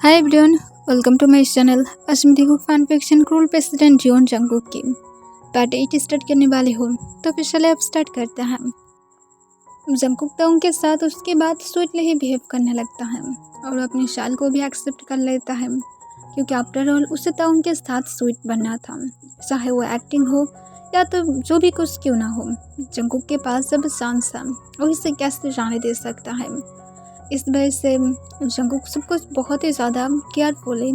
Hi everyone, welcome to my channel. आज मैं देखूँ fan fiction cruel president Jeon Jungkook की पार्ट 8 स्टार्ट करने वाली हूँ। तो फिर चले अब स्टार्ट करते हैं। जंगकुक तो उनके साथ उसके बाद स्वीटली ही बिहेव करने लगता है और अपनी शाल को भी एक्सेप्ट कर लेता है, क्योंकि आफ्टर ऑल उसे तो उनके साथ स्वीट बनना था, चाहे वो एक्टिंग हो या तो जो भी कुछ क्यों ना हो। जंगकुक के पास जब चांस था वो इसे कैसे जाने दे सकता है। इस वजह से जंगकुक सब कुछ बहुत ही ज़्यादा केयरफुली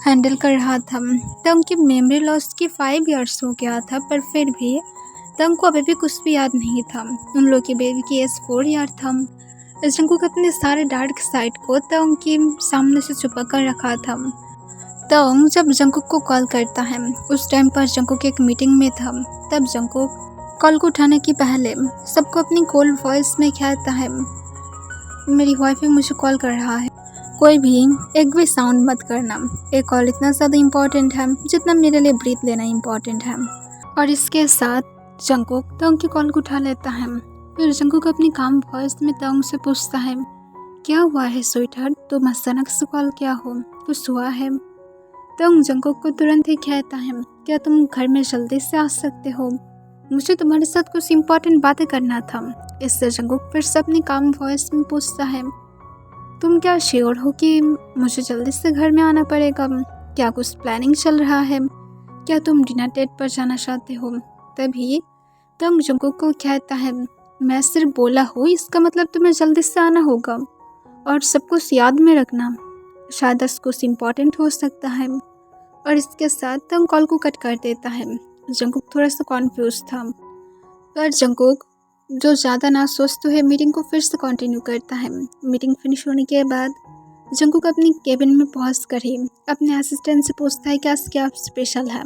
हैंडल कर रहा था। तब उनकी मेमोरी लॉस की 5 इयर्स हो गया था, पर फिर भी तब को अभी भी कुछ भी याद नहीं था। उन लोग की बेबी की एज 4 ईयर था। जंगकुक अपने सारे डार्क साइड को तब उनके सामने से छुपा कर रखा था। तब जब जंगकुक को कॉल करता है, उस टाइम पर जंगकुक एक मीटिंग में था। तब जंगकुक कॉल को उठाने के पहले सबको अपनी कोल्ड वॉइस में कहता है, मेरी वाइफ मुझे कॉल कर रहा है, कोई भी एक भी साउंड मत करना। एक कॉल इतना ज़्यादा इम्पॉर्टेंट है जितना मेरे लिए ब्रीथ लेना इम्पॉर्टेंट है। और इसके साथ जंगकुक तंग की कॉल को उठा लेता है। फिर जंगकुक अपनी काम वॉइस में तंग से पूछता है, क्या हुआ है स्वीटहार्ट, तुम अचानक से कॉल किया हो, कुछ हुआ है? तंग जंगकुक को तुरंत ही कहता है, क्या तुम घर में जल्दी से आ सकते हो, मुझे तुम्हारे साथ कुछ इम्पोर्टेंट बातें करना था। इससे जंगकुक फिर से अपनी काम वॉइस में पूछता है, तुम क्या श्योर हो कि मुझे जल्दी से घर में आना पड़ेगा? क्या कुछ प्लानिंग चल रहा है? क्या तुम डिनर डेट पर जाना चाहते हो? तभी तंग जंगकुक को कहता है, मैं सिर्फ बोला हूँ, इसका मतलब तुम्हें जल्दी से आना होगा और सब कुछ याद में रखना, शायद कुछ इम्पोर्टेंट हो सकता है। और इसके साथ तंग कॉल को कट कर देता है। जंगकुक थोड़ा सा कॉन्फ्यूज था, पर जंगकुक जो ज़्यादा ना सोचते हुए मीटिंग को फिर से कंटिन्यू करता है। मीटिंग फिनिश होने के बाद जंगकुक अपनी केबिन में पहुंच कर ही अपने असिस्टेंट से पूछता है, क्या स्पेशल है?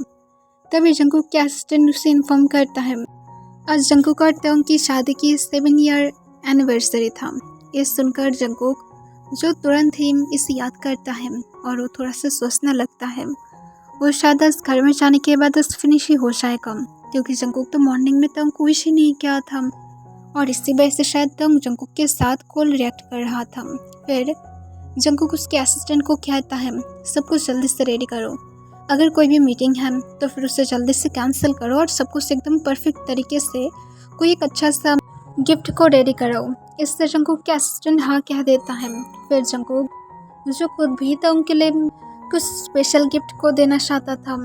तभी जंगकुक के असिस्टेंट उसे इन्फॉर्म करता है, आज जंगकुक और तंग की शादी की 7 ईयर एनिवर्सरी था। ये सुनकर जंगकुक जो तुरंत ही इसे याद करता है और वो थोड़ा सा सोचने लगता है, वो शायद आज घर में जाने के बाद फिनिश ही हो जाएगा, क्योंकि जंगकुक तो मॉर्निंग में तंग को विश ही नहीं किया था और इसी वजह से शायद तंग जंगकुक के साथ कॉल रिएक्ट कर रहा था। फिर जंगकुक उसके असिस्टेंट को कहता है, सब कुछ जल्दी से रेडी करो, अगर कोई भी मीटिंग है तो फिर उसे जल्दी से कैंसिल करो और सब कुछ एकदम परफेक्ट तरीके से कोई एक अच्छा सा गिफ्ट को रेडी करो। इससे जंगकुक के असिस्टेंट हाँ कह देता है। फिर जंगकुक जो खुद भी तंग के लिए कुछ स्पेशल गिफ्ट को देना चाहता था,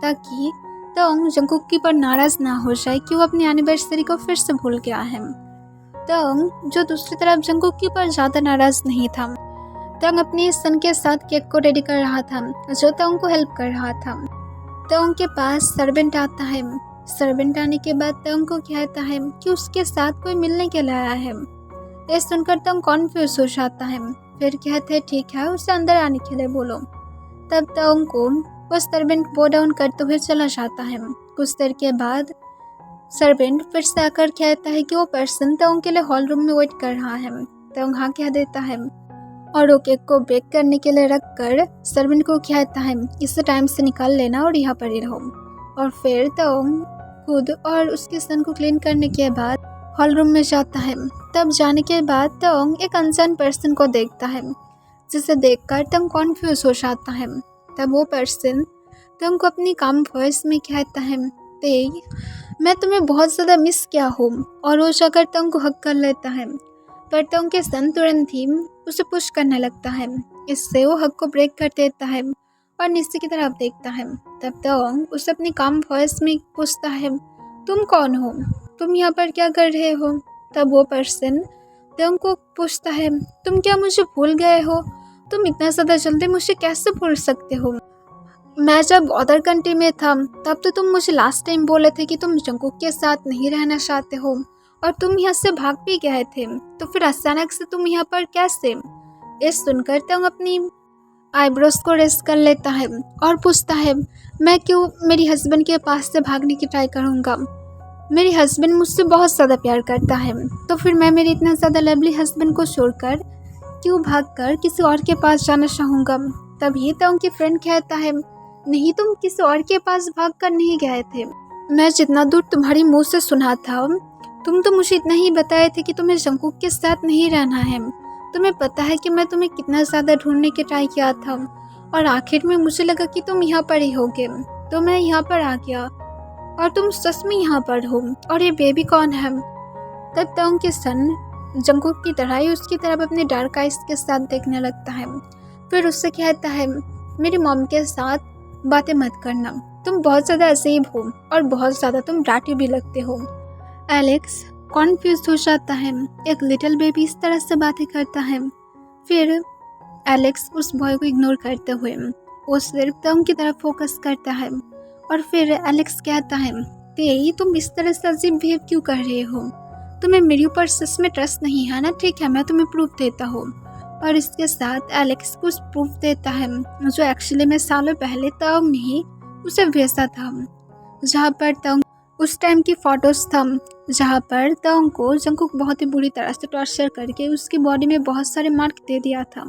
ताकि तंग जंगकुक की पर नाराज़ ना हो जाए कि वो अपनी एनिवर्सरी को फिर से भूल गया है। तंग जो दूसरी तरफ जंगकुक की पर ज़्यादा नाराज़ नहीं था। तंग अपने सन के साथ केक को रेडी कर रहा था, जो तंग को हेल्प कर रहा था। तंग के पास सर्वेंट आता है। सर्वेंट आने के बाद तंग को कहता है कि उसके साथ कोई मिलने के लिए आया है। ये सुनकर तंग कॉन्फ्यूज हो जाता है। फिर कहते हैं, ठीक है, उसे अंदर आने के लिए बोलो। तब तंग को वो सर्वेंट बो डाउन करते हुए चला जाता है। कुछ देर के बाद सर्वेंट फिर से आकर कहता है कि वो पर्सन तंग के लिए हॉल रूम में वेट कर रहा है। तंग हाँ कह देता है और वो केक को बेक करने के लिए रख कर सर्वेंट को कहता है, इसे टाइम से निकाल लेना और यहाँ पर ही रहो। और फिर तंग खुद और उसके सन को क्लीन करने के बाद हॉल रूम में जाता है। तब जाने के बाद तंग एक अनजान पर्सन को देखता है, जिसे देखकर तंग कॉन्फ्यूज हो जाता है। तब वो पर्सन तंग को अपनी काम वॉइस में कहता है, तेग मैं तुम्हें बहुत ज़्यादा मिस किया हूँ, और वो जाकर तंग को हक कर लेता है। पर तंग के सन तुरंत ही उसे पुश करने लगता है। इससे वो हक को ब्रेक कर देता है और नीचे की तरफ देखता है। तब तंग उसे अपनी काम वॉइस में पूछता है, तुम कौन हो, तुम यहाँ पर क्या कर रहे हो? तब वो पर्सन तंग को पूछता है, तुम क्या मुझे भूल गए हो? तुम इतना ज़्यादा जल्दी मुझे कैसे भूल सकते हो? मैं जब अदर कंट्री में था तब तो तुम मुझे लास्ट टाइम बोले थे कि तुम जंगकुक के साथ नहीं रहना चाहते हो और तुम यहाँ से भाग भी गए थे, तो फिर अचानक से तुम यहाँ पर कैसे? ये सुनकर तंग अपनी आईब्रोज को रेस कर लेता है और पूछता है, मैं क्यों मेरी हस्बैंड के पास से भागने की ट्राई करूँगा? मेरी हस्बैंड मुझसे बहुत ज़्यादा प्यार करता है, तो फिर मैं मेरे इतना ज़्यादा लवली हस्बैंड को छोड़कर क्यों भागकर किसी और के पास जाना चाहूँगा? तभी तंग की फ्रेंड कहता है, नहीं, तुम किसी और के पास भागकर नहीं गए थे। मैं जितना दूर तुम्हारी मुँह से सुना था, तुम तो मुझे इतना ही बताए थे कि तुम्हें जंगकुक के साथ नहीं रहना है। तुम्हें पता है कि मैं तुम्हें कितना ज़्यादा ढूंढने की ट्राई किया था और आखिर में मुझे लगा कि तुम यहाँ पर ही होगे, तो मैं यहाँ पर आ गया और तुम सच में यहाँ पर हो। और ये बेबी कौन है? तब तंग के सन जंगकुक की तरह ही उसकी तरफ अपने डार्क आइज के साथ देखने लगता है। फिर उससे कहता है, मेरी मॉम के साथ बातें मत करना, तुम बहुत ज़्यादा अजीब हो और बहुत ज़्यादा तुम डांटे भी लगते हो। एलेक्स कॉन्फ्यूज हो जाता है, एक लिटिल बेबी इस तरह से बातें करता है। फिर एलेक्स उस बॉय को इग्नोर करते हुए वो सिर्फ तंग की तरफ फोकस करता है। और फिर एलेक्स कहता है, तेई तुम इस तरह से अजीब बिहेव क्यों कर रहे हो? तुम्हें मेरे ऊपर सच में ट्रस्ट नहीं है ना? ठीक है, मैं तुम्हें प्रूफ देता हूँ। और इसके साथ एलेक्स कुछ प्रूफ देता है जो एक्चुअली में सालों पहले तंग ने उसे भेजा था, जहाँ पर तंग उस टाइम की फोटोज था, जहाँ पर तंग को जंगकुक बहुत ही बुरी तरह से टॉर्चर करके उसकी बॉडी में बहुत सारे मार्क दे दिया था।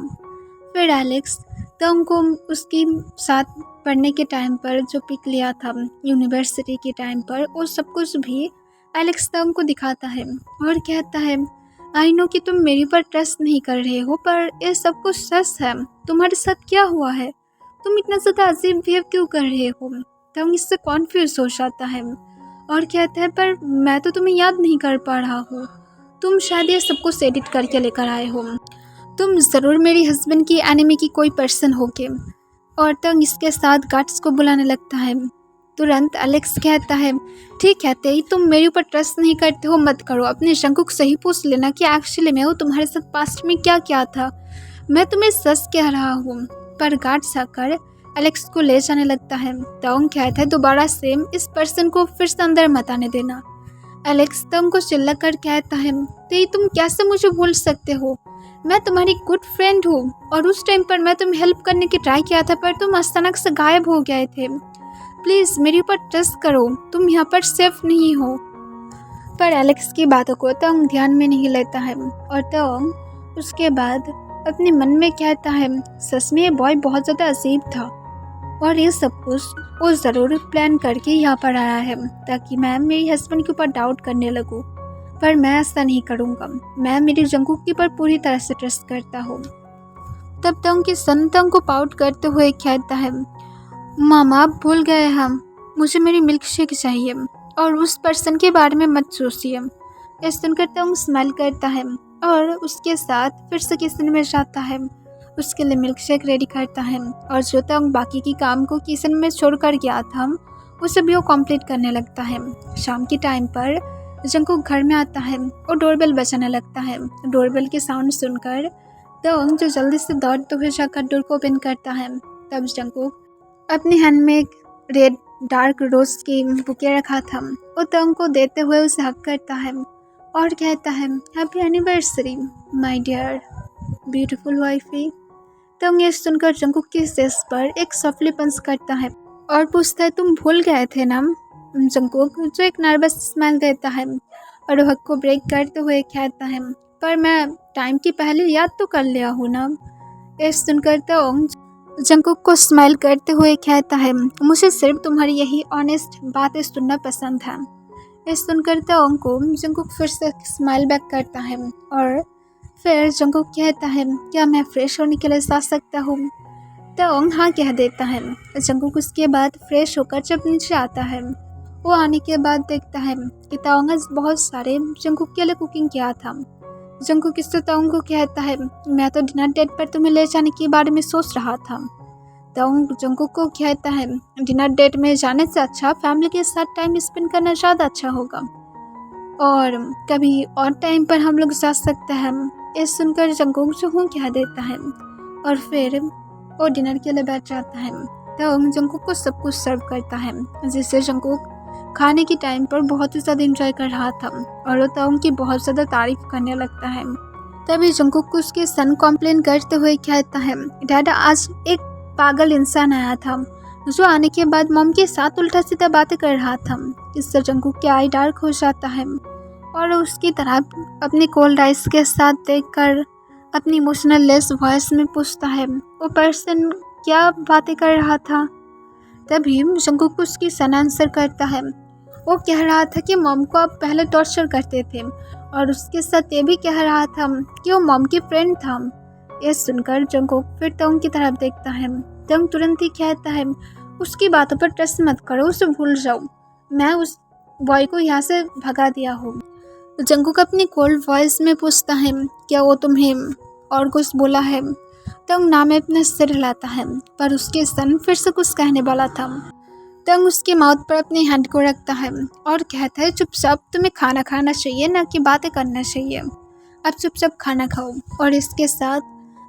फिर एलेक्स तंग को उसकी साथ पढ़ने के टाइम पर जो पिक लिया था यूनिवर्सिटी के टाइम पर, वो सब कुछ भी एलेक्स तंग को दिखाता है और कहता है, आई नो कि तुम मेरे पर ट्रस्ट नहीं कर रहे हो, पर ये सब कुछ सच है। तुम्हारे साथ क्या हुआ है? तुम इतना ज़्यादा अजीब बिहेव क्यों कर रहे हो? तंग इससे कॉन्फ्यूज हो जाता है और कहता है, पर मैं तो तुम्हें याद नहीं कर पा रहा हूँ, तुम शायद ये सब कुछ एडिट करके लेकर आए हो, तुम ज़रूर मेरी हस्बैंड की एनिमी की कोई पर्सन होगे। और तंग इसके साथ गार्ड्स को बुलाने लगता है। तुरंत एलेक्स कहता है, ठीक है तेई, तुम मेरे ऊपर ट्रस्ट नहीं करते हो, मत करो, अपने जंगकुक से ही पूछ लेना कि एक्चुअली में वो तुम्हारे साथ पास्ट में क्या क्या था, मैं तुम्हें सच कह रहा हूँ। पर गार्ड्स आकर एलेक्स को ले जाने लगता है। तंग कहता है, दोबारा सेम इस पर्सन को फिर से अंदर मत आने देना। एलेक्स तंग को चिल्ला कर कहता है, तेई तुम कैसे मुझे भूल सकते हो, मैं तुम्हारी गुड फ्रेंड हूँ और उस टाइम पर मैं तुम्हें हेल्प करने की ट्राई किया था, पर तुम अचानक से गायब हो गए थे। प्लीज़ मेरे ऊपर ट्रस्ट करो, तुम यहाँ पर सेफ नहीं हो। पर एलेक्स की बातों को तंग ध्यान में नहीं लेता है और तंग उसके बाद अपने मन में कहता है, सच में ये बॉय बहुत ज़्यादा अजीब था और ये सब कुछ वो ज़रूर प्लान करके यहाँ पर आया है ताकि मैं मेरी हस्बैंड के ऊपर डाउट करने लगूँ, पर मैं ऐसा नहीं करूँगा, मैं मेरी जंगकुक के ऊपर पूरी तरह से ट्रस्ट करता हूँ। तब तंग की सन तंग को पाउट करते हुए कहता है, मामा आप भूल गए हम, मुझे मेरी मिल्क शेक चाहिए और उस पर्सन के बारे में मत सोचिए। ये सुनकर तंग स्माइल करता है और उसके साथ फिर से किचन में जाता है, उसके लिए मिल्क शेक रेडी करता है और जो तंग बाकी की काम को किचन में छोड़कर गया था उसे भी वो कंप्लीट करने लगता है। शाम के टाइम पर जंगकुक घर में आता है और डोरबेल बजाने लगता है। डोरबेल के साउंड सुनकर तंग जो जल्दी से दौड़ते हुए जाकर डोर को ओपन करता है। तब जंगकुक अपने हैंड में एक रेड डार्क रोज की बुके रखा था, वो तंग को देते हुए उसे हक करता है और कहता है, happy anniversary my dear beautiful wifey. तंग ये सुनकर जंगकुक के फेस पर एक सॉफ्टली पंच करता है और पूछता है, तुम भूल गए थे ना? जंगकुक जो एक नर्वस स्माइल देता है और हक को ब्रेक करते हुए कहता है, पर मैं टाइम की पहले याद तो कर लिया हूँ ना। ये सुनकर तंग जंगकुक को स्माइल करते हुए कहता है, मुझे सिर्फ तुम्हारी यही ऑनेस्ट बातें सुनना पसंद है। ये सुनकर तंग को जंगकुक फिर से स्माइल बैक करता है और फिर जंगकुक कहता है, क्या मैं फ्रेश होने के लिए जा सकता हूँ? तंग हाँ कह देता है। जंगकुक उसके बाद फ्रेश होकर जब नीचे आता है, वो आने के बाद देखता है कि तंग ने बहुत सारे जंगकुक के लिए कुकिंग किया था। जंगकुक इससे तंग को कहता है, मैं तो डिनर डेट पर तुम्हें ले जाने के बारे में सोच रहा था। तंग जंगकुक को कहता है, डिनर डेट में जाने से अच्छा फैमिली के साथ टाइम स्पेंड करना ज़्यादा अच्छा होगा और कभी और टाइम पर हम लोग जा सकते हैं। ये सुनकर जंगकुक जो हूँ कह देता है और फिर वो डिनर के लिए बैठ जाता है। तंग जंगकुक को सब कुछ सर्व करता है, जिससे जंगकुक खाने के टाइम पर बहुत ही ज़्यादा एंजॉय कर रहा था और वो तंग की बहुत ज़्यादा तारीफ करने लगता है। तभी जंगकुक को उसके सन कॉम्प्लेन करते हुए कहता है, डैडा आज एक पागल इंसान आया था जो आने के बाद मॉम के साथ उल्टा सीधा बातें कर रहा था। इससे जंगकुक की आई डार्क हो जाता है और उसकी तरह अपनी कोल्ड आइस के साथ देखकर अपनी इमोशनल लेस वॉइस में पूछता है, वो पर्सन क्या बातें कर रहा था? तभी जंगकुक उसकी सन आंसर करता है, वो कह रहा था कि मॉम को आप पहले टॉर्चर करते थे और उसके साथ ये भी कह रहा था कि वो मॉम की फ्रेंड था। ये सुनकर जंगकुक फिर तंग की तरफ देखता है तंग तुरंत ही कहता है उसकी बातों पर ट्रस्ट मत करो, उसे भूल जाओ, मैं उस बॉय को यहाँ से भगा दिया हूँ। जंगकुक अपनी कोल्ड वॉइस में पूछता है क्या वो तुम्हें और कुछ बोला है? तंग ना में अपना सिर हिलाता है, पर उसके सन फिर से कुछ कहने वाला था। तंग उसके माउथ पर अपने हैंड को रखता है और कहता है चुपचाप तुम्हें खाना खाना चाहिए, ना कि बातें करना चाहिए। अब चुपचाप खाना खाओ। और इसके साथ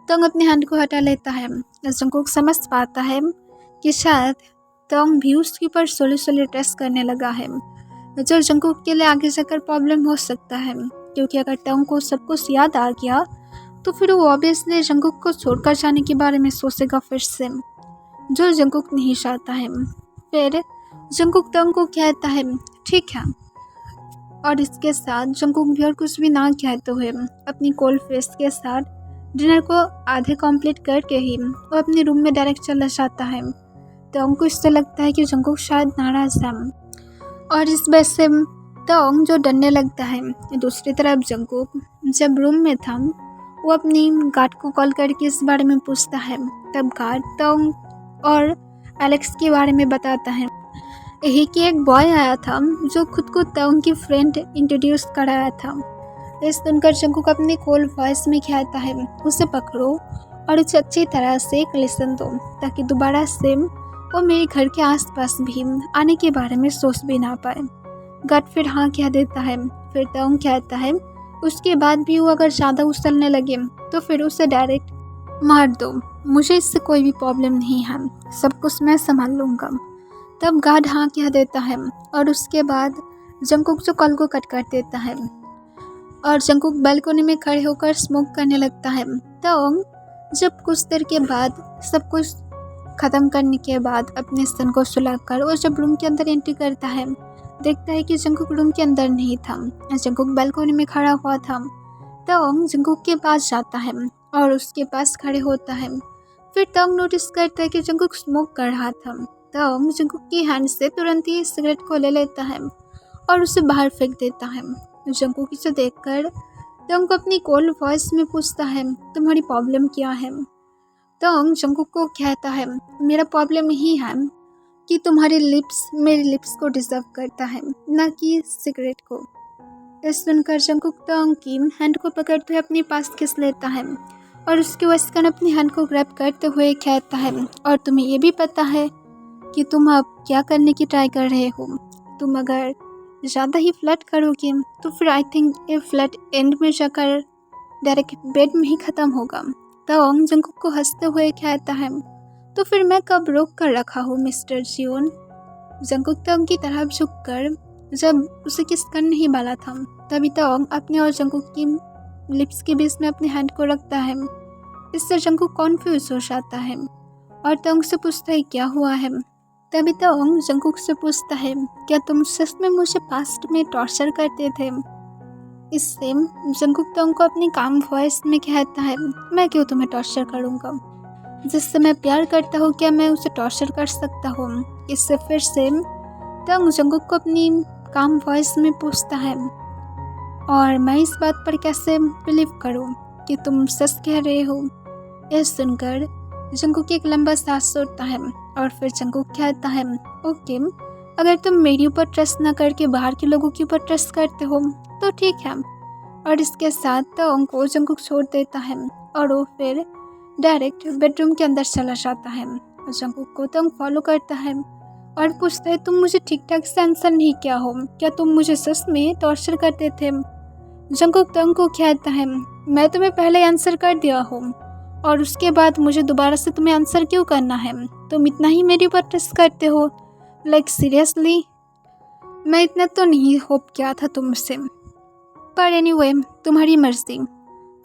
तंग अपने हैंड को हटा लेता है। जंगकुक समझ पाता है कि शायद तंग भी उसके ऊपर सोले सोले टेस्ट करने लगा है, जो जंगकुक के लिए आगे जाकर प्रॉब्लम हो सकता है, क्योंकि अगर तंग को सब कुछ याद आ गया तो फिर वो ऑब्वियसली जंगकुक को छोड़कर जाने के बारे में सोचेगा फिर से, जो जंगकुक नहीं चाहता है। फिर जंगकुक तंग को कहता है ठीक है, और इसके साथ जंगकुक भी और कुछ भी ना कहते हुए अपनी कोल्ड फेस के साथ डिनर को आधे कंप्लीट करके ही वो अपने रूम में डायरेक्ट चला जाता है। तंग को इससे लगता है कि जंगकुक शायद नाराज है, और इस वजह से तंग जो डरने लगता है। दूसरी तरफ जंगकुक जब रूम में था वो अपनी गार्ड को कॉल करके इस बारे में पूछता है। तब गार्ड तंग और एलेक्स के बारे में बताता है। यही कि एक बॉय आया था जो खुद को तंग की फ्रेंड इंट्रोड्यूस कराया था। इस सुनकर जंगकुक अपनी कोल्ड वॉइस में कहता है उसे पकड़ो और उसे अच्छी तरह से एक लेसन दो, ताकि दोबारा से वो मेरे घर के आसपास भी आने के बारे में सोच भी ना पाए। गार्ड फिर हाँ कह देता है। फिर तंग कहता है उसके बाद भी वो अगर ज़्यादा उछलने लगे तो फिर उसे डायरेक्ट मार दो, मुझे इससे कोई भी प्रॉब्लम नहीं है, सब कुछ मैं संभाल लूँगा। तब गार्ड हाँ कह देता है और उसके बाद जंगकुक जो कॉल को कट कर देता है और जंगकुक बालकनी में खड़े होकर स्मोक करने लगता है। तंग जब कुछ देर के बाद सब कुछ ख़त्म करने के बाद अपने सन को सुलाकर और जब रूम के अंदर एंट्री करता है, देखता है कि जंगकुक रूम के अंदर नहीं था, जंगकुक बालकनी में खड़ा हुआ था। तंग जंगकुक के पास जाता है और उसके पास खड़े होता है। फिर तंग नोटिस करता है कि जंगकुक स्मोक कर रहा था। तंग जंगकुक की हैंड से तुरंत ही सिगरेट को ले लेता है और उसे बाहर फेंक देता है। जंगकुक इसे देखकर तंग को अपनी कोल्ड वॉइस में पूछता है तुम्हारी प्रॉब्लम क्या है? तंग जंगकुक को कहता है मेरा प्रॉब्लम यही है कि तुम्हारे लिप्स मेरे लिप्स को डिजर्व करता है, ना कि सिगरेट को। इस सुनकर जंगकुक तंग की हैंड को पकड़ते हुए अपने पास खींच लेता है और उसके वस्कन अपनी हैंड को ग्रैब करते हुए कहता है और तुम्हें ये भी पता है कि तुम अब क्या करने की ट्राई कर रहे हो? तुम अगर ज़्यादा ही फ्लर्ट करोगे तो फिर आई थिंक ये फ्लर्ट एंड में जाकर डायरेक्ट बेड में ही ख़त्म होगा। तंग जंगकुक को हंसते हुए कहता है तो फिर मैं कब रोक कर रखा हूँ मिस्टर जियोन? जंगकुक तंग की तरफ झुककर जब उसे किस करने ही वाला था, तभी तंग अपने और जंगकुक की लिप्स के बीच में अपने हैंड को रखता है। इससे जंगकुक कॉन्फ्यूज हो जाता है और तंग से पूछता है क्या हुआ है। तभी तंग जंगकुक से पूछता है क्या तुम सच में मुझे पास्ट में टॉर्चर करते थे? इससे जंगकुक तंग को अपनी काम वॉइस में कहता है मैं क्यों तुम्हें टॉर्चर करूँगा, जिससे मैं प्यार करता हूँ क्या मैं उसे टॉर्चर कर सकता हूँ? इससे फिर से तंग जंगकुक को अपनी काम वॉइस में पूछता है और मैं इस बात पर कैसे बिलीव करूँ कि तुम सच कह रहे हो? यह सुनकर जंगकुक एक लंबा सांस छोड़ता है और फिर जंगकुक कहता है ओके, अगर तुम मेरे ऊपर ट्रस्ट ना करके बाहर के लोगों के ऊपर ट्रस्ट करते हो तो ठीक है। और इसके साथ तंग को जंगकुक छोड़ देता है और वो फिर डायरेक्ट बेडरूम के अंदर चला जाता है। जंगकुक को तंग फॉलो करता है और पूछता है तुम मुझे ठीक ठाक से आंसर नहीं किया हो, क्या तुम मुझे सच में टॉर्चर करते थे? जंगकुक तंग को कहता है मैं तुम्हें पहले आंसर कर दिया हूँ और उसके बाद मुझे दोबारा से तुम्हें आंसर क्यों करना है? तुम इतना ही मेरे ऊपर ट्रस्ट करते हो? लाइक सीरियसली, मैं इतना तो नहीं होप किया था तुमसे, पर एनीवे तुम्हारी मर्जी।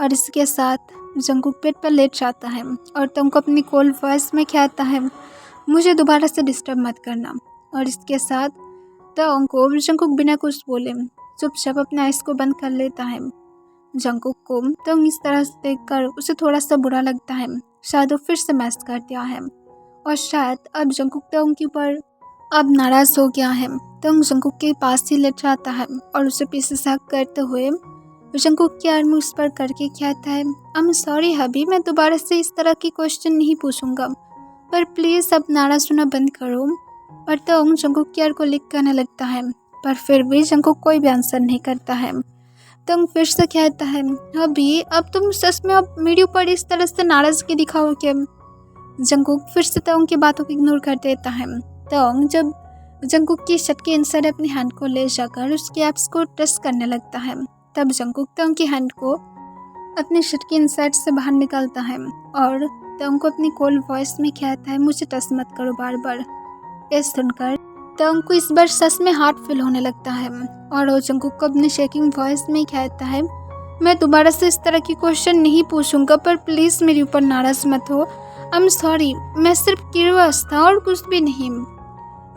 और इसके साथ जंगकुक बेड पर लेट जाता है और तंग को अपनी कोल्ड वॉइस में कहता है मुझे दोबारा से डिस्टर्ब मत करना। और इसके साथ तंग को जंगकुक बिना कुछ बोले चुपचाप अपने आइस को बंद कर लेता है। जंगकुक को तंग इस तरह से देखकर उसे थोड़ा सा बुरा लगता है, शायद वो फिर से मैस कर दिया है और शायद अब जंगकुक तंग के ऊपर अब नाराज़ हो गया है। तंग जंगकुक के पास ही लेट जाता है और उसे पीछे से हक करते हुए जंगकुक की आर्म उस पर करके कहता है आई एम सॉरी हबी, मैं दोबारा से इस तरह की क्वेश्चन नहीं पूछूंगा, पर प्लीज़ अब नाराज़ होना बंद करो। पर तोंग जंकुक की यार को लिक करने लगता है, पर फिर भी जंकुक कोई भी आंसर नहीं करता है। तोंग फिर से कहता है, अभी अब तुम सच में अब मेरे ऊपर इस तरह से नाराज़गी दिखाओ क्या? जंकुक फिर से तोंग की बातों को इग्नोर कर देता है। तोंग जब जंकुक की शर्ट के इनसाइड अपनी हैंड को ले जाकर उसके एप्स को टच करने लगता है, तब जंकुक तोंग की हैंड को अपनी शर्ट के इनसाइड से बाहर निकालता है और तोंग को अपनी कोल्ड वॉइस में कहता है, मुझे टच मत करो बार बार। ये सुनकर तोंग को इस बार सच में हार्ट फील होने लगता है और वो जंकुक को अपनी शेकिंग वॉइस में कहता है, मैं दोबारा से इस तरह की क्वेश्चन नहीं पूछूंगा, पर प्लीज़ मेरे ऊपर नाराज़ मत हो। आई एम सॉरी, मैं सिर्फ क्यूरियस था और कुछ भी नहीं।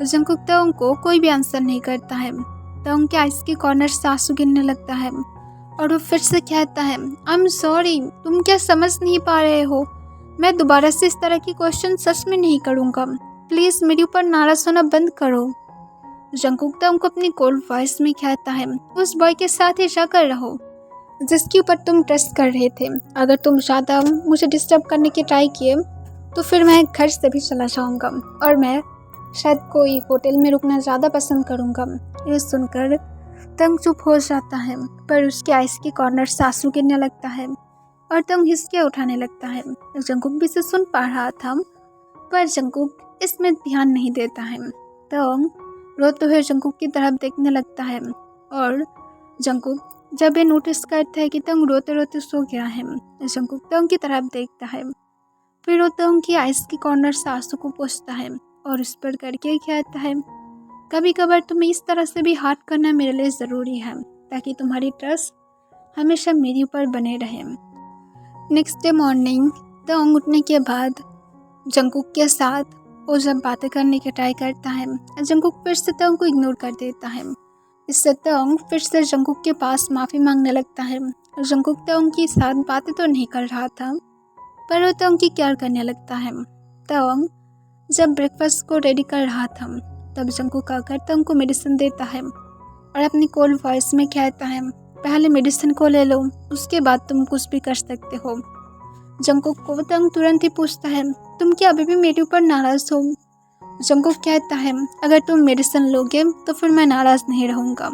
जंकुक तोंग को कोई भी आंसर नहीं करता है। तोंग के आइस के कॉर्नर से आंसू गिरने लगता है और वो फिर से कहता है, आई एम सॉरी, तुम क्या समझ नहीं पा रहे हो? मैं दोबारा से इस तरह की क्वेश्चन सच में नहीं करूँगा, प्लीज़ मेरे ऊपर नाराज़ होना बंद करो। जंकुक तोंग को अपनी कोल्ड वॉइस में कहता है, उस बॉय के साथ ही जाकर रहो जिसके ऊपर तुम ट्रस्ट कर रहे थे। अगर तुम ज़्यादा मुझे डिस्टर्ब करने की ट्राई किए तो फिर मैं घर से भी चला जाऊँगा और मैं शायद कोई होटल में रुकना ज़्यादा पसंद करूँगा। ये सुनकर तोंग चुप हो जाता है, पर उसके आइस के कॉर्नर से आंसू गिरने लगता है और तोंग हिचके उठाने लगता है। जंकुक भी इसे सुन पा रहा था, पर जंकुक इसमें ध्यान नहीं देता है। तोंग रोते हुए जंकुक की तरफ देखने लगता है और जंकुक जब ये नोटिस करता है कि तोंग रोते रोते सो गया है, जंकुक तोंग की तरफ देखता है, फिर वो तोंग की आइस के कॉर्नर से आंसू को पोंछता है और उस पर करके कहता है, कभी कभार तुम्हें इस तरह से भी हार्ट करना मेरे लिए ज़रूरी है ताकि तुम्हारी ट्रस्ट हमेशा मेरे ऊपर बने रहे। नेक्स्ट डे मॉर्निंग तोंग उठने के बाद जंकुक के साथ वो जब बातें करने की ट्राई करता है, जंकुक फिर से तोंग को इग्नोर कर देता है। इससे तोंग फिर से जंकुक के पास माफ़ी मांगने लगता है। जंकुक तोंग के साथ बातें तो नहीं कर रहा था, पर वो तोंग की केयर करने लगता है। तोंग जब ब्रेकफास्ट को रेडी कर रहा था, तब जंकुक आकर तोंग को मेडिसिन देता है और अपनी कोल्ड वॉइस में कहता है, पहले मेडिसिन को ले लो, उसके बाद तुम कुछ भी कर सकते हो। जंकुक को तोंग तुरंत ही पूछता है, तुम क्या अभी भी मेरे ऊपर नाराज़ हो? जंकुक कहता है, अगर तुम मेडिसिन लोगे तो फिर मैं नाराज़ नहीं रहूँगा।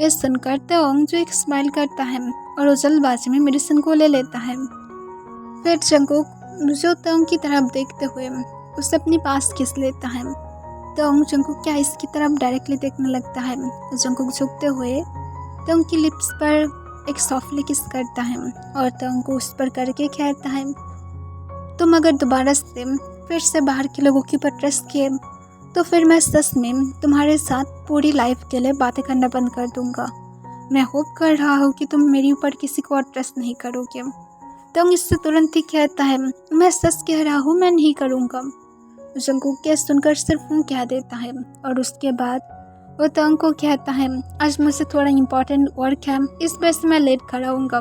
ये सुनकर तोंग जो एक स्माइल करता है और वो जल्दबाजी में मेडिसिन को ले लेता है। फिर जंकुक जो तोंग की तरफ देखते हुए उसे अपने पास खींच लेता है। तोंग जंकुक के आइस की तरफ डायरेक्टली देखने लगता है। जंकुक झुकते हुए तोंग की लिप्स पर एक सॉफ्टली किस करता है और तोंग को उस पर करके कहता है, तुम अगर दोबारा से फिर से बाहर के लोगों के ऊपर ट्रस्ट किए तो फिर मैं सच में तुम्हारे साथ पूरी लाइफ के लिए बातें करना बंद कर दूंगा। मैं होप कर रहा हूँ कि तुम मेरे ऊपर किसी को और ट्रस्ट नहीं करोगे। तोंग इससे तुरंत ही कहता है, मैं सच कह रहा हूँ, मैं नहीं करूँगा। जंकुक के सुनकर सिर्फ कह देता है और उसके बाद वो तोंग को कहता है, आज मुझे थोड़ा इम्पोर्टेंट वर्क है, इस वजह से मैं लेट कराऊँगा।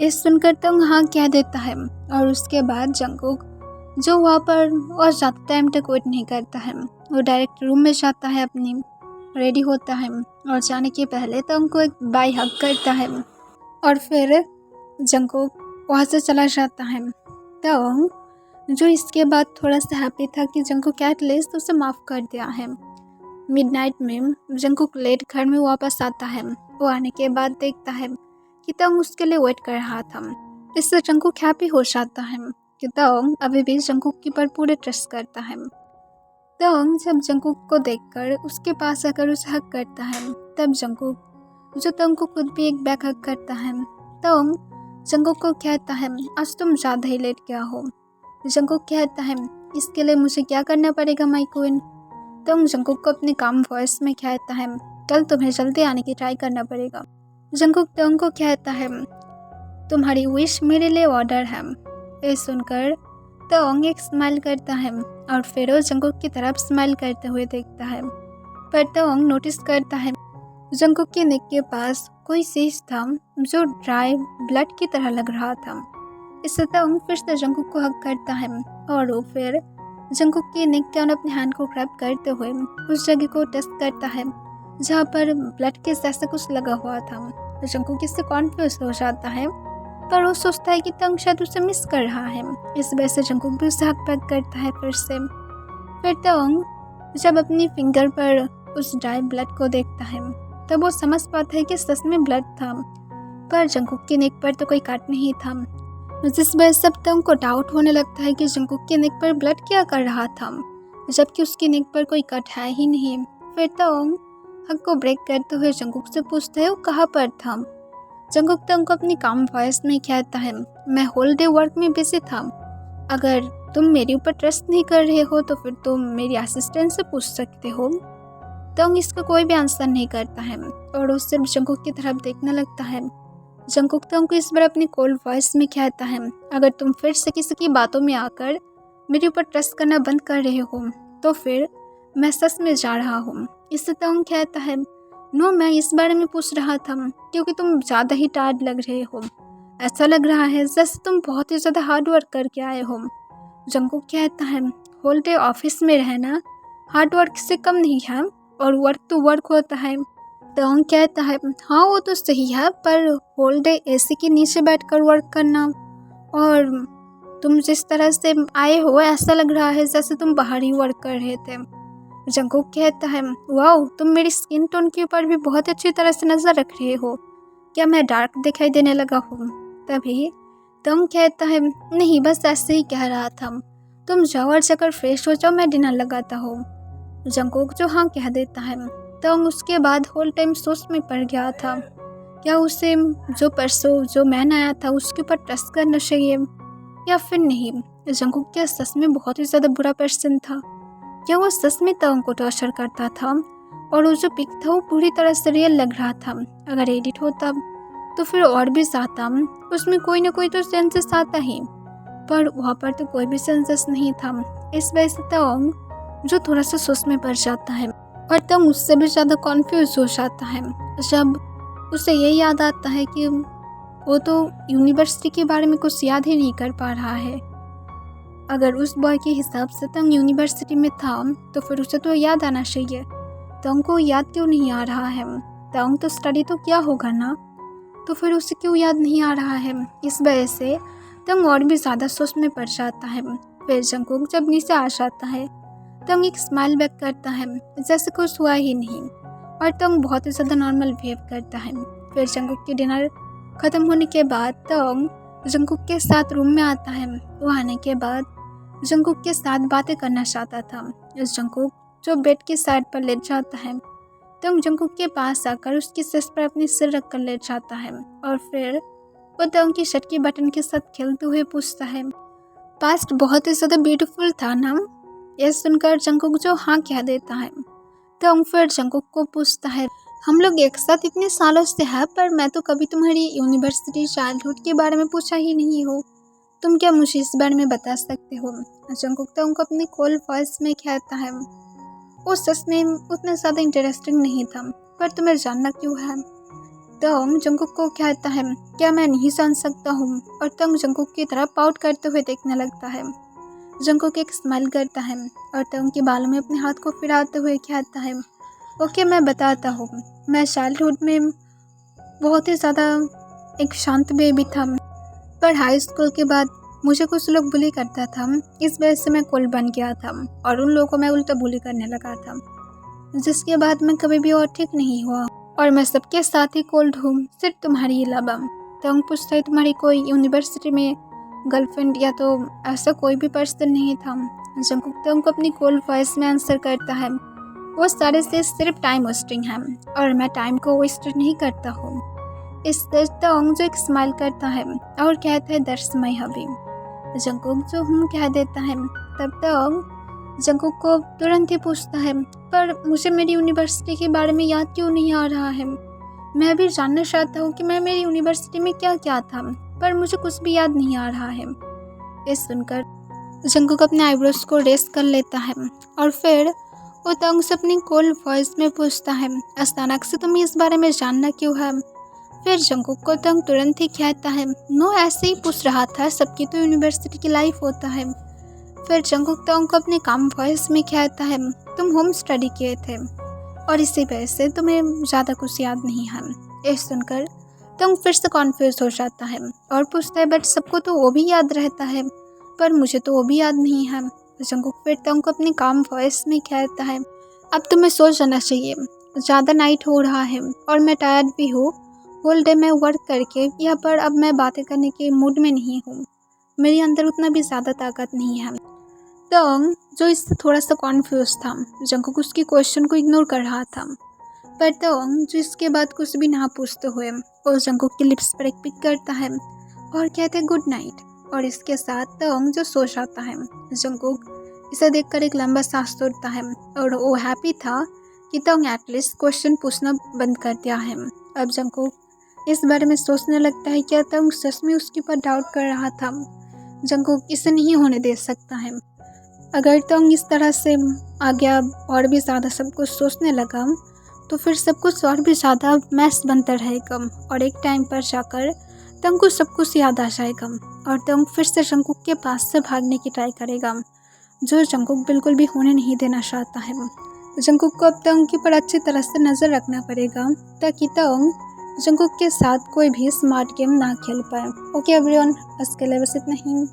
इस सुनकर तोंग हाँ कह देता है और उसके बाद जंकुक जो वहाँ पर और ज़्यादा टाइम तक वेट नहीं करता है, वो डायरेक्ट रूम में जाता है, अपनी रेडी होता है और जाने के पहले तोंग को एक बाय हग करता है और फिर जंकुक वहाँ से चला जाता है। तोंग जो इसके बाद थोड़ा सा हैप्पी था कि जंकुक एटलीस्ट उसे माफ़ कर दिया है। मिडनाइट में जंकुक लेट घर में वापस आता है। वो आने के बाद देखता है कि तोंग उसके लिए वेट कर रहा था। इससे जंकुक हैप्पी हो जाता है कि तोंग अभी भी जंकुक के ऊपर पूरे ट्रस्ट करता है। तोंग जब जंकुक को देखकर उसके पास आकर उसे हक करता है, तब जंकुक जो तोंग को खुद भी एक बैक हक करता है। तोंग जंकुक को कहता है, आज तुम ज़्यादा ही लेट गया हो। जंकुक कहता है, इसके लिए मुझे क्या करना पड़ेगा माई क्वीन? तोंग जंकुक को अपने काम वॉइस में कहता है, कल तुम्हें जल्दी आने की ट्राई करना पड़ेगा। जंकुक तोंग को कहता है, तुम्हारी विश मेरे लिए ऑर्डर है। ये सुनकर तोंग एक स्माइल करता है और फिर वो जंकुक की तरफ स्माइल करते हुए देखता है, पर तोंग नोटिस करता है जंकुक के नेक के पास कोई चीज था जो ड्राई ब्लड की तरह लग रहा था। इससे तोंग फिर से जंकुक को हक करता है और वो फिर जंकुक के नेक के अपने हैंड को ग्रैब करते हुए उस जगह को टच करता है जहाँ पर ब्लड के जैसा कुछ लगा हुआ था। जंकुक इससे कॉन्फ्यूज हो जाता है पर वो सोचता है कि तंग शायद उसे मिस कर रहा है। इस वजह से जंकुक भी उसे हक बैक करता है फिर से। फिर तंग जब अपनी फिंगर पर उस ड्राई ब्लड को देखता है तब वो समझ पाता है कि सच में ब्लड था, पर जंकुक के नेक पर तो कोई कट नहीं था। जिस वजह से तंग को डाउट होने लगता है कि जंकुक के नेक पर ब्लड क्या कर रहा था, जबकि उसके नेक पर कोई कट है ही नहीं। फिर तंग हक को ब्रेक करते हुए जंकुक से पूछता है वो कहाँ पर था। जंकुक तंग को अपनी काम वॉइस में कहता है, मैं होल डे वर्क में बिजी था। अगर तुम मेरे ऊपर ट्रस्ट नहीं कर रहे हो तो फिर तुम मेरी असिस्टेंट से पूछ सकते हो। तंग इसका कोई भी आंसर नहीं करता है और वो सिर्फ जंकुक की तरफ देखने लगता है। जंकुक तंग को इस बार अपनी कोल्ड वॉइस में कहता है, अगर तुम फिर से किसी की बातों में आकर मेरे ऊपर ट्रस्ट करना बंद कर रहे हो तो फिर मैं सच में जा रहा हूँ। इससे तंग कहता है, नो, मैं इस बारे में पूछ रहा था क्योंकि तुम ज़्यादा ही टायर्ड लग रहे हो। ऐसा लग रहा है जैसे तुम बहुत ही ज़्यादा हार्ड वर्क करके आए हो। जंकुक कहता है, होल डे ऑफिस में रहना हार्ड वर्क से कम नहीं है और वर्क तो वर्क होता है। तंग कहता है, हाँ वो तो सही है, पर होल डे एसी के नीचे बैठकर वर्क करना और तुम जिस तरह से आए हो ऐसा लग रहा है जैसे तुम बाहर ही वर्क कर रहे थे। जंकुक कहता है, वाओ, तुम मेरी स्किन टोन के ऊपर भी बहुत अच्छी तरह से नज़र रख रहे हो। क्या मैं डार्क दिखाई देने लगा हूँ? तभी तंग कहता है, नहीं, बस ऐसे ही कह रहा था। तुम जाओ और जाकर फ्रेश हो जाओ, मैं डिनर लगाता हूँ। जंकुक जो हाँ कह देता है। तंग उसके बाद होल टाइम सोच में पड़ गया था, क्या उसे जो परसों जो मैन आया था उसके ऊपर ट्रस्ट करना चाहिए या फिर नहीं। जंकुक क्या सच में बहुत ही ज़्यादा बुरा पर्सन था? क्या वो सच में तंग को टॉर्चर करता था और वो जो पिक था वो पूरी तरह से रियल लग रहा था? अगर एडिट होता तो फिर और भी ज़्यादा उसमें कोई ना कोई तो सेंसेस आता ही, पर वहाँ पर तो कोई भी सेंसेस नहीं था। इस वजह से तंग जो थोड़ा सा सोच में पड़ जाता है और तंग उससे भी ज़्यादा कॉन्फ्यूज हो जाता है जब उसे ये याद आता है कि वो तो यूनिवर्सिटी के बारे में कुछ याद ही नहीं कर पा रहा है। अगर उस बॉय के हिसाब से तंग यूनिवर्सिटी में था तो फिर उसे तो याद आना चाहिए। तंग को याद क्यों नहीं आ रहा है? तंग तो स्टडी तो किया होगा ना, तो फिर उसे क्यों याद नहीं आ रहा है? इस वजह से तंग और भी ज़्यादा सोच में पड़ जाता है। फिर जंकुक जब नीचे आ जाता है तंग एक स्माइल बैक करता है जैसे कुछ हुआ ही नहीं और तंग बहुत ही ज़्यादा नॉर्मल बिहेव करता है। फिर जंकुक की डिनर ख़त्म होने के बाद तंग जंकुक के साथ रूम में आता है। वो आने के बाद जंकुक के साथ बातें करना चाहता था। जंकुक जो बेड की साइड पर लेट जाता है तंग जंकुक के पास आकर उसकी सिर पर अपनी सिर रख कर लेट जाता है और फिर वो तंग की शर्ट के बटन के साथ खेलते हुए पूछता है, पास्ट बहुत ही ज़्यादा ब्यूटीफुल था ना? यह सुनकर जंकुक जो हाँ कह देता है। तंग फिर जंकुक को पूछता है, हम लोग एक साथ इतने सालों से हैं पर मैं तो कभी तुम्हारी यूनिवर्सिटी चाइल्डहुड के बारे में पूछा ही नहीं हो। तुम क्या मुझे इस बारे में बता सकते हो? जंकुक तंग को अपनी कॉल वॉइस में कहता है, वो सच में उतना ज़्यादा इंटरेस्टिंग नहीं था, पर तुम्हें जानना क्यों है? तंग जंकुक को कहता है, क्या मैं नहीं जान सकता हूँ? और तंग जंकुक की तरफ पाउट करते हुए देखने लगता है। जंकुक एक स्माइल करता है और तंग के बालों में अपने हाथ को फिराते हुए कहता है, ओके, मैं बताता हूँ। मैं चाइल्डहुड में बहुत ही ज़्यादा एक शांत बेबी था, पर हाई स्कूल के बाद मुझे कुछ लोग बुली करता था, इस वजह से मैं कूल बन गया था और उन लोगों को मैं उल्टा बुली करने लगा था, जिसके बाद मैं कभी भी और ठीक नहीं हुआ और मैं सबके साथ ही कोल्ड हूँ, सिर्फ तुम्हारी अलावा। तंग पूछता है, तुम्हारी कोई यूनिवर्सिटी में गर्लफ्रेंड या तो ऐसा कोई भी पर्सन नहीं था? जंकुक तंग को अपनी कोल्ड वॉइस में आंसर करता है, वो सारे से सिर्फ टाइम वेस्टिंग है और मैं टाइम को वेस्ट नहीं करता हूँ। इस तंग जो एक स्माइल करता है और कहता है, दैट्स माय हॉबी। जंकुक जो कह देता है। तब तंग जंकुक को तुरंत ही पूछता है, पर मुझे मेरी यूनिवर्सिटी के बारे में याद क्यों नहीं आ रहा है? मैं भी जानना चाहता हूँ कि मैं मेरी यूनिवर्सिटी में क्या क्या था, पर मुझे कुछ भी याद नहीं आ रहा है। ये सुनकर जंकुक अपने आईब्रोज को रेस्ट कर लेता है और फिर वो तंग से अपनी कोल्ड वॉइस में पूछता है, अचानक से तुम्हें इस बारे में जानना क्यों है? फिर जंकुक को तंग तुरंत ही कहता है, नो, ऐसे ही पूछ रहा था, सबकी तो यूनिवर्सिटी की लाइफ होता है। फिर जंकुक तंग को अपने काम वॉइस में कहता है, तुम होम स्टडी किए थे और इसी वजह से तुम्हें ज़्यादा कुछ याद नहीं है। ये सुनकर तंग फिर से कॉन्फ्यूज हो जाता है और पूछता है बट सबको तो वो भी याद रहता है, पर मुझे तो वो भी याद नहीं है। जंगकुक फिर तंग को अपनी काम वॉइस में कहता है, अब तुम्हें सो जाना चाहिए, ज़्यादा नाइट हो रहा है और मैं टायर्ड भी हूँ। होल डे में वर्क करके यहाँ पर अब मैं बातें करने के मूड में नहीं हूँ, मेरे अंदर उतना भी ज़्यादा ताकत नहीं है। तंग जो इससे थोड़ा सा कॉन्फ्यूज था, जंगकुक उसकी क्वेश्चन को इग्नोर कर रहा था, पर तंग जो इसके बाद कुछ भी ना पूछते हुए वो जंगकुक की लिप्स पर एक पिक करता है और कहते हैं गुड नाइट, और इसके साथ तंग जो सो जाता है। जंगकुक इसे देखकर एक लंबा सांस तोड़ता है और वो हैप्पी था कि तंग एटलीस्ट क्वेश्चन पूछना बंद कर दिया है। अब जंगकुक इस बारे में सोचने लगता है कि तंग सच में उसके ऊपर डाउट कर रहा था। जंगकुक इसे नहीं होने दे सकता है। अगर तंग इस तरह से आगे और भी ज़्यादा सब कुछ सोचने लगा तो फिर सब कुछ और भी ज़्यादा मैस बनता रहेगा और एक टाइम पर जाकर तंग को सब कुछ याद आ जाएगा और तंग फिर से जंगकुक के पास से भागने की ट्राई करेगा, जो जंगकुक बिल्कुल भी होने नहीं देना चाहता है। जंगकुक को अब तंग के ऊपर अच्छी तरह से नज़र रखना पड़ेगा ताकि तंग जंगकुक के साथ कोई भी स्मार्ट गेम ना खेल पाए। ओके एवरीवन, आज के लिए बस इतना ही।